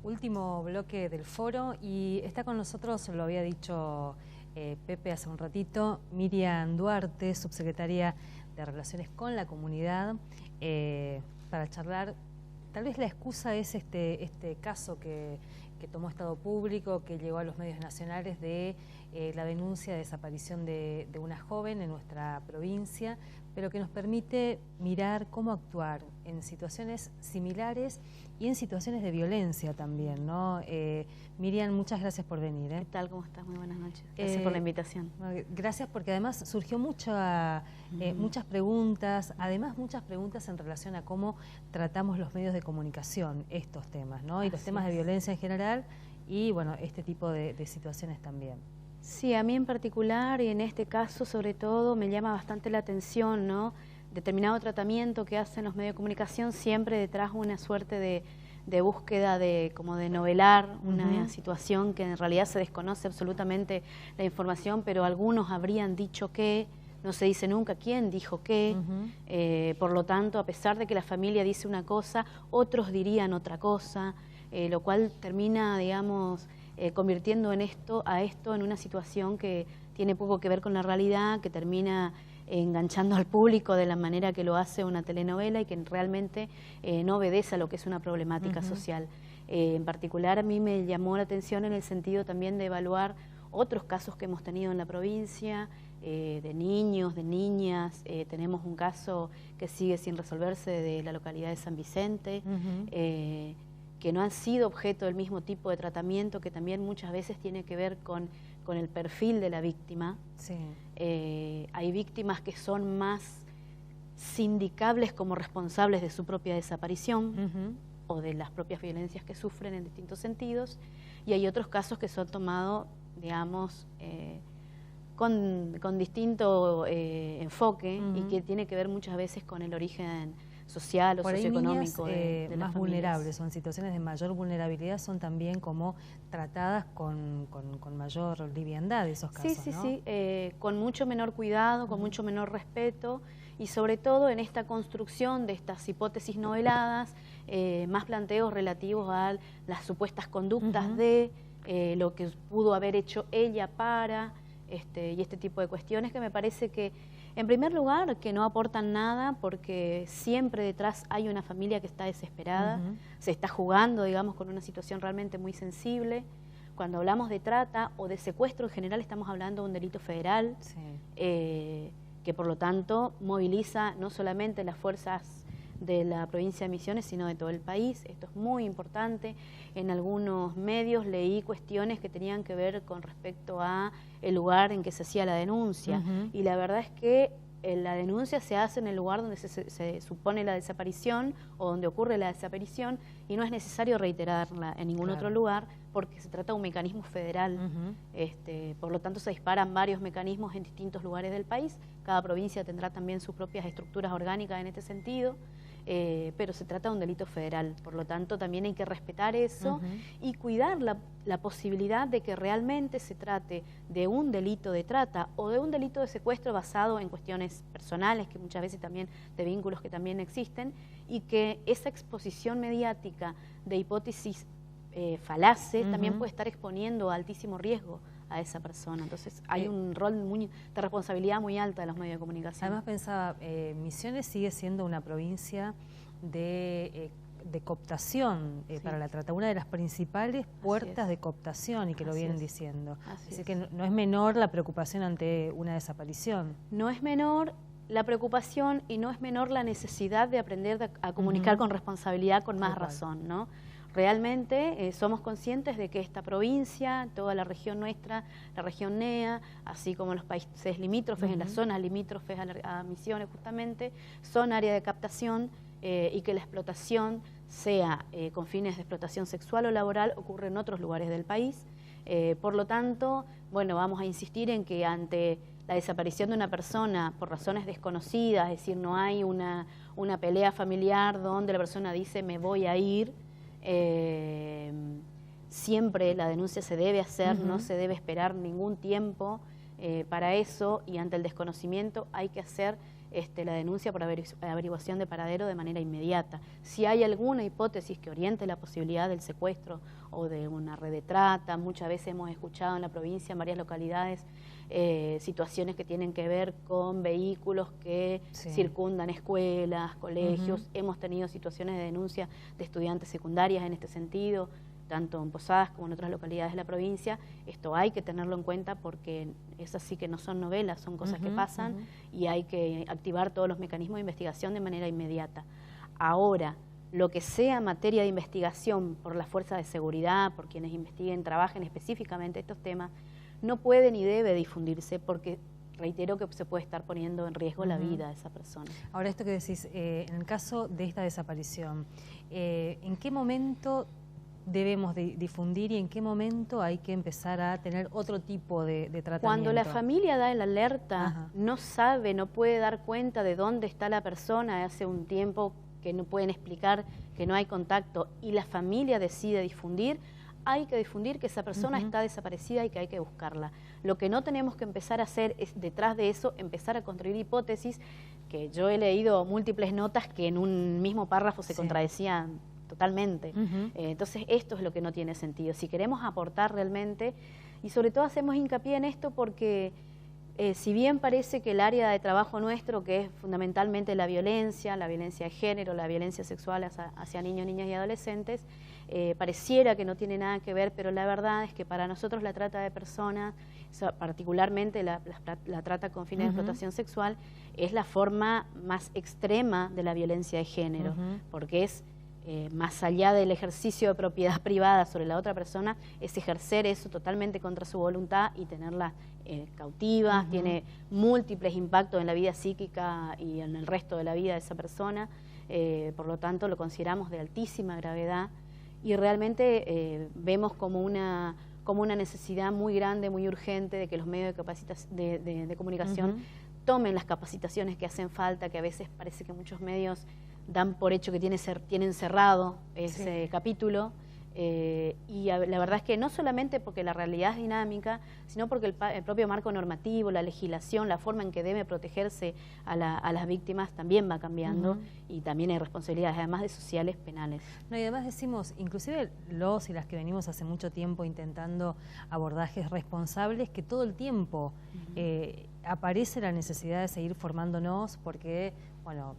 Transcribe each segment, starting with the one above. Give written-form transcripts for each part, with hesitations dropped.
Último bloque del foro y está con nosotros, lo había dicho Pepe hace un ratito, Miriam Duarte, subsecretaria de Relaciones con la Comunidad, para charlar. Tal vez la excusa es este caso que tomó Estado Público, que llegó a los medios nacionales de la denuncia de desaparición de una joven en nuestra provincia, pero que nos permite mirar cómo actuar en situaciones similares y en situaciones de violencia también, ¿no? Miriam, muchas gracias por venir. ¿Qué tal? ¿Cómo estás? Muy buenas noches. Gracias por la invitación. Gracias, porque además surgió muchas preguntas, además muchas preguntas en relación a cómo tratamos los medios de comunicación estos temas, ¿no? Y los temas de violencia en general y, bueno, este tipo de situaciones también. Sí, a mí en particular y en este caso sobre todo me llama bastante la atención, ¿no? Determinado tratamiento que hacen los medios de comunicación, siempre detrás una suerte de búsqueda como de novelar una situación que en realidad se desconoce absolutamente la información, pero algunos habrían dicho que, no se dice nunca quién dijo qué, por lo tanto, a pesar de que la familia dice una cosa, otros dirían otra cosa, lo cual termina, digamos, convirtiendo a esto en una situación que tiene poco que ver con la realidad, que termina enganchando al público de la manera que lo hace una telenovela y que realmente no obedece a lo que es una problemática social. En particular a mí me llamó la atención en el sentido también de evaluar otros casos que hemos tenido en la provincia, de niños, de niñas. Tenemos un caso que sigue sin resolverse de la localidad de San Vicente, que no han sido objeto del mismo tipo de tratamiento, que también muchas veces tiene que ver con el perfil de la víctima. Sí. Hay víctimas que son más sindicables como responsables de su propia desaparición o de las propias violencias que sufren en distintos sentidos, y hay otros casos que son tomados, digamos, con distinto enfoque y que tiene que ver muchas veces con el origen social o socioeconómico de las más familias. vulnerables, son situaciones de mayor vulnerabilidad, son también como tratadas con mayor liviandad esos casos, sí, ¿no? sí, con mucho menor cuidado, con mucho menor respeto y sobre todo en esta construcción de estas hipótesis noveladas, más planteos relativos a las supuestas conductas de lo que pudo haber hecho ella para, y este tipo de cuestiones que me parece que, en primer lugar, que no aportan nada porque siempre detrás hay una familia que está desesperada, se está jugando, digamos, con una situación realmente muy sensible. Cuando hablamos de trata o de secuestro en general estamos hablando de un delito federal, que por lo tanto moviliza no solamente las fuerzas de la provincia de Misiones, sino de todo el país. Esto es muy importante. En algunos medios leí cuestiones que tenían que ver con respecto a el lugar en que se hacía la denuncia. Y la verdad es que la denuncia se hace en el lugar donde se supone la desaparición o donde ocurre la desaparición y no es necesario reiterarla en ningún otro lugar porque se trata de un mecanismo federal. Por lo tanto, se disparan varios mecanismos en distintos lugares del país. Cada provincia tendrá también sus propias estructuras orgánicas en este sentido. Pero se trata de un delito federal, por lo tanto también hay que respetar eso y cuidar la posibilidad de que realmente se trate de un delito de trata o de un delito de secuestro basado en cuestiones personales, que muchas veces también de vínculos que también existen, y que esa exposición mediática de hipótesis falaces también puede estar exponiendo a altísimo riesgo a esa persona. Entonces hay un rol de responsabilidad muy alta de los medios de comunicación. Además pensaba, Misiones sigue siendo una provincia de cooptación para la trata, una de las principales puertas de cooptación, y que lo vienen diciendo. Así que no es menor la preocupación ante una desaparición. No es menor la preocupación y no es menor la necesidad de aprender a comunicar con responsabilidad, con más razón, ¿no? Realmente somos conscientes de que esta provincia, toda la región nuestra, la región NEA, así como los países limítrofes, en las zonas limítrofes a Misiones justamente, son área de captación y que la explotación, sea con fines de explotación sexual o laboral, ocurre en otros lugares del país. Por lo tanto, bueno, vamos a insistir en que ante la desaparición de una persona por razones desconocidas, es decir, no hay una pelea familiar donde la persona dice me voy a ir, siempre la denuncia se debe hacer, no se debe esperar ningún tiempo Para eso, y ante el desconocimiento, hay que hacer la denuncia por averiguación de paradero de manera inmediata. Si hay alguna hipótesis que oriente la posibilidad del secuestro o de una red de trata, muchas veces hemos escuchado en la provincia, en varias localidades, situaciones que tienen que ver con vehículos que circundan escuelas, colegios. Hemos tenido situaciones de denuncia de estudiantes secundarias en este sentido, tanto en Posadas como en otras localidades de la provincia. Esto hay que tenerlo en cuenta porque es así, que no son novelas, son cosas que pasan y hay que activar todos los mecanismos de investigación de manera inmediata. Ahora, lo que sea materia de investigación por las fuerzas de seguridad, por quienes investiguen, trabajen específicamente estos temas, no puede ni debe difundirse porque, reitero, que se puede estar poniendo en riesgo la vida de esa persona. Ahora, esto que decís, en el caso de esta desaparición, ¿en qué momento debemos difundir y en qué momento hay que empezar a tener otro tipo de tratamiento? Cuando la familia da la alerta, no sabe, no puede dar cuenta de dónde está la persona, hace un tiempo que no pueden explicar, que no hay contacto, y la familia decide difundir, hay que difundir que esa persona está desaparecida y que hay que buscarla. Lo que no tenemos que empezar a hacer es, detrás de eso, empezar a construir hipótesis, que yo he leído múltiples notas que en un mismo párrafo se contradecían totalmente. Entonces esto es lo que no tiene sentido. Si queremos aportar realmente, y sobre todo hacemos hincapié en esto porque si bien parece que el área de trabajo nuestro, que es fundamentalmente la violencia de género, la violencia sexual hacia niños, niñas y adolescentes, pareciera que no tiene nada que ver, pero la verdad es que para nosotros la trata de personas, particularmente la trata con fines de explotación sexual, es la forma más extrema de la violencia de género, porque es más allá del ejercicio de propiedad privada sobre la otra persona, es ejercer eso totalmente contra su voluntad y tenerla cautiva, tiene múltiples impactos en la vida psíquica y en el resto de la vida de esa persona, por lo tanto lo consideramos de altísima gravedad y realmente vemos como una necesidad muy grande, muy urgente de que los medios de comunicación tomen las capacitaciones que hacen falta, que a veces parece que muchos medios dan por hecho que tienen cerrado ese capítulo, y la verdad es que no solamente porque la realidad es dinámica, sino porque el propio marco normativo, la legislación, la forma en que debe protegerse a las víctimas también va cambiando y también hay responsabilidades, además de sociales, penales. No, y además decimos, inclusive los y las que venimos hace mucho tiempo intentando abordajes responsables, que todo el tiempo aparece la necesidad de seguir formándonos porque, bueno,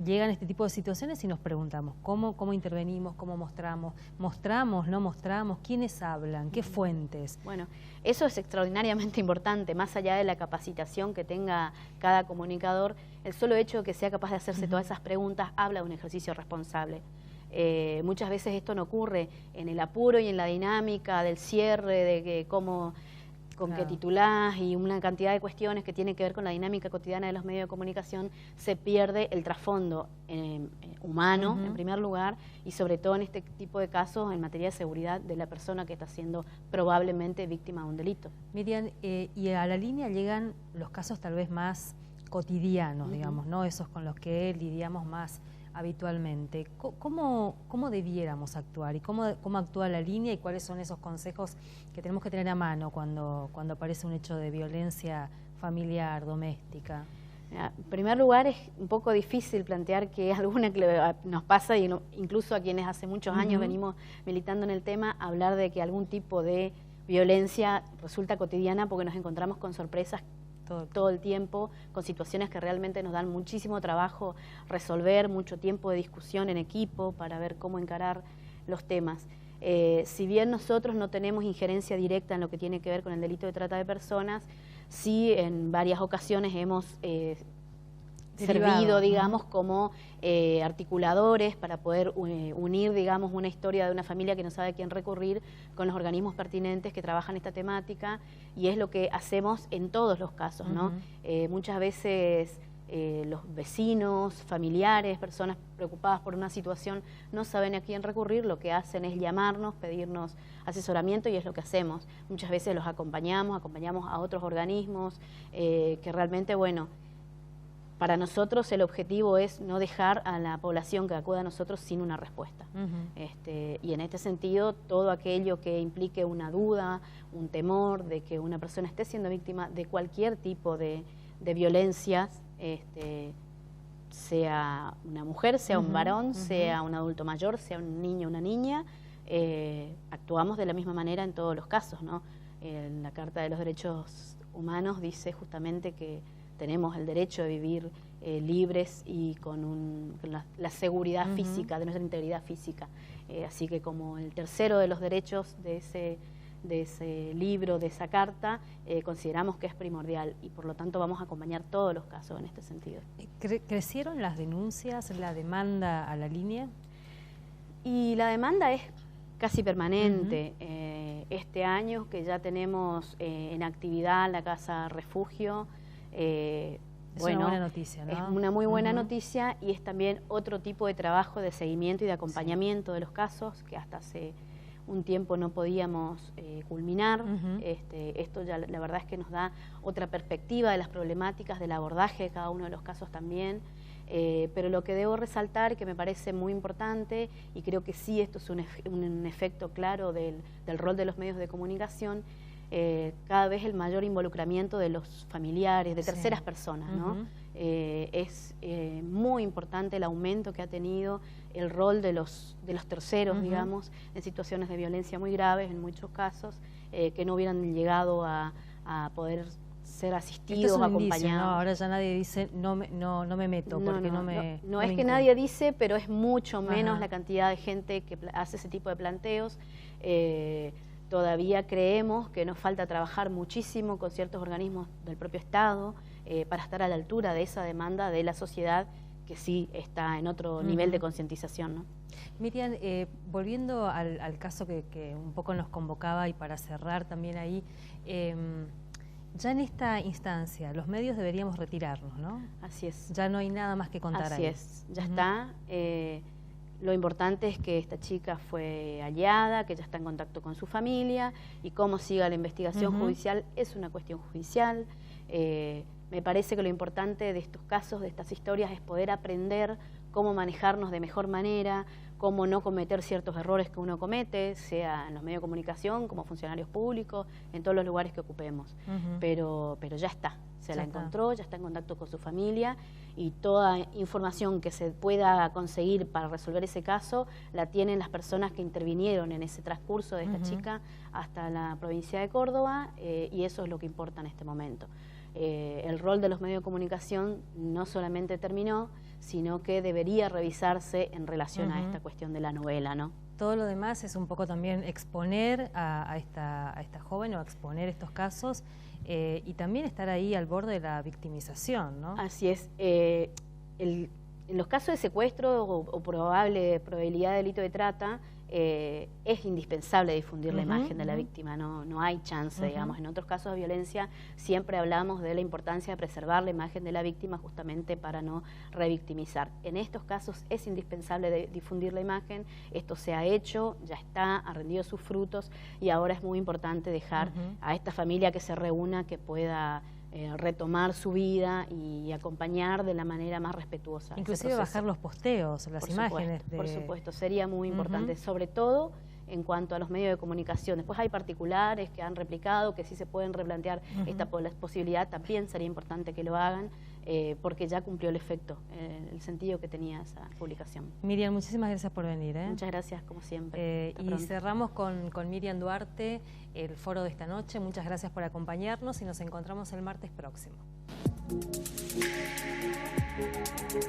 llegan este tipo de situaciones y nos preguntamos cómo intervenimos, cómo mostramos, no mostramos, quiénes hablan, qué fuentes. Bueno, eso es extraordinariamente importante, más allá de la capacitación que tenga cada comunicador, el solo hecho de que sea capaz de hacerse todas esas preguntas habla de un ejercicio responsable. Muchas veces esto no ocurre en el apuro y en la dinámica del cierre, de que con qué titulás y una cantidad de cuestiones que tienen que ver con la dinámica cotidiana de los medios de comunicación, se pierde el trasfondo humano, en primer lugar, y sobre todo en este tipo de casos en materia de seguridad de la persona que está siendo probablemente víctima de un delito. Miriam, y a la línea llegan los casos tal vez más cotidianos, digamos, ¿no? Esos con los que lidiamos más habitualmente. ¿Cómo debiéramos actuar y cómo actúa la línea y cuáles son esos consejos que tenemos que tener a mano cuando aparece un hecho de violencia familiar, doméstica? En primer lugar, es un poco difícil plantear que alguna que nos pasa, y incluso a quienes hace muchos años venimos militando en el tema, hablar de que algún tipo de violencia resulta cotidiana porque nos encontramos con sorpresas todo el tiempo, con situaciones que realmente nos dan muchísimo trabajo resolver, mucho tiempo de discusión en equipo para ver cómo encarar los temas. Si bien nosotros no tenemos injerencia directa en lo que tiene que ver con el delito de trata de personas, sí en varias ocasiones hemos servido, digamos, como articuladores para poder unir, digamos, una historia de una familia que no sabe a quién recurrir con los organismos pertinentes que trabajan esta temática, y es lo que hacemos en todos los casos, ¿no? Muchas veces los vecinos, familiares, personas preocupadas por una situación no saben a quién recurrir, lo que hacen es llamarnos, pedirnos asesoramiento, y es lo que hacemos. Muchas veces los acompañamos a otros organismos que realmente, bueno, para nosotros el objetivo es no dejar a la población que acuda a nosotros sin una respuesta. Y en este sentido, todo aquello que implique una duda, un temor de que una persona esté siendo víctima de cualquier tipo de violencias, sea una mujer, sea un varón, sea un adulto mayor, sea un niño o una niña, actuamos de la misma manera en todos los casos, ¿no? La Carta de los Derechos Humanos dice justamente que tenemos el derecho de vivir libres y con la seguridad física, de nuestra integridad física. Así que como el tercero de los derechos de ese libro, de esa carta, consideramos que es primordial y por lo tanto vamos a acompañar todos los casos en este sentido. ¿Crecieron las denuncias, la demanda a la línea? Y la demanda es casi permanente. Este año que ya tenemos en actividad la Casa Refugio, es una buena noticia, ¿no? Es una muy buena noticia y es también otro tipo de trabajo de seguimiento y de acompañamiento de los casos que hasta hace un tiempo no podíamos culminar. Esto ya la verdad es que nos da otra perspectiva de las problemáticas, del abordaje de cada uno de los casos también. Pero lo que debo resaltar, que me parece muy importante, y creo que sí esto es un efecto claro del rol de los medios de comunicación, cada vez el mayor involucramiento de los familiares, de terceras personas, ¿no? Es muy importante el aumento que ha tenido el rol de los terceros, digamos, en situaciones de violencia muy graves, en muchos casos, que no hubieran llegado a poder ser asistidos, esto es un acompañados. Indicio, ¿no? Ahora ya nadie dice no me meto, porque no es que nadie dice, pero es mucho menos la cantidad de gente que hace ese tipo de planteos. Todavía creemos que nos falta trabajar muchísimo con ciertos organismos del propio Estado para estar a la altura de esa demanda de la sociedad que sí está en otro nivel de concientización, ¿no? Miriam, volviendo al caso que un poco nos convocaba y para cerrar también ahí, ya en esta instancia los medios deberíamos retirarnos, ¿no? Así es. Ya no hay nada más que contar ahí. Así es, ya está. Lo importante es que esta chica fue hallada, que ya está en contacto con su familia y cómo siga la investigación judicial es una cuestión judicial. Me parece que lo importante de estos casos, de estas historias, es poder aprender cómo manejarnos de mejor manera, cómo no cometer ciertos errores que uno comete, sea en los medios de comunicación, como funcionarios públicos, en todos los lugares que ocupemos. Pero ya está, se la encontró, ya está en contacto con su familia y toda información que se pueda conseguir para resolver ese caso la tienen las personas que intervinieron en ese transcurso de esta chica hasta la provincia de Córdoba y eso es lo que importa en este momento. El rol de los medios de comunicación no solamente terminó, sino que debería revisarse en relación a esta cuestión de la novela, ¿no? Todo lo demás es un poco también exponer a esta joven o exponer estos casos y también estar ahí al borde de la victimización, ¿no? Así es. En los casos de secuestro o probabilidad de delito de trata, es indispensable difundir la imagen de la víctima, no hay chance, digamos. En otros casos de violencia siempre hablamos de la importancia de preservar la imagen de la víctima justamente para no revictimizar. En estos casos es indispensable difundir la imagen, esto se ha hecho, ya está, ha rendido sus frutos y ahora es muy importante dejar a esta familia que se reúna, que pueda retomar su vida y acompañar de la manera más respetuosa. Inclusive bajar los posteos, las imágenes. Por supuesto, sería muy importante, sobre todo en cuanto a los medios de comunicación. Después hay particulares que han replicado, que sí se pueden replantear esta posibilidad, también sería importante que lo hagan, porque ya cumplió el efecto, el sentido que tenía esa publicación. Miriam, muchísimas gracias por venir. Muchas gracias, como siempre. Y cerramos con Miriam Duarte el foro de esta noche. Muchas gracias por acompañarnos y nos encontramos el martes próximo.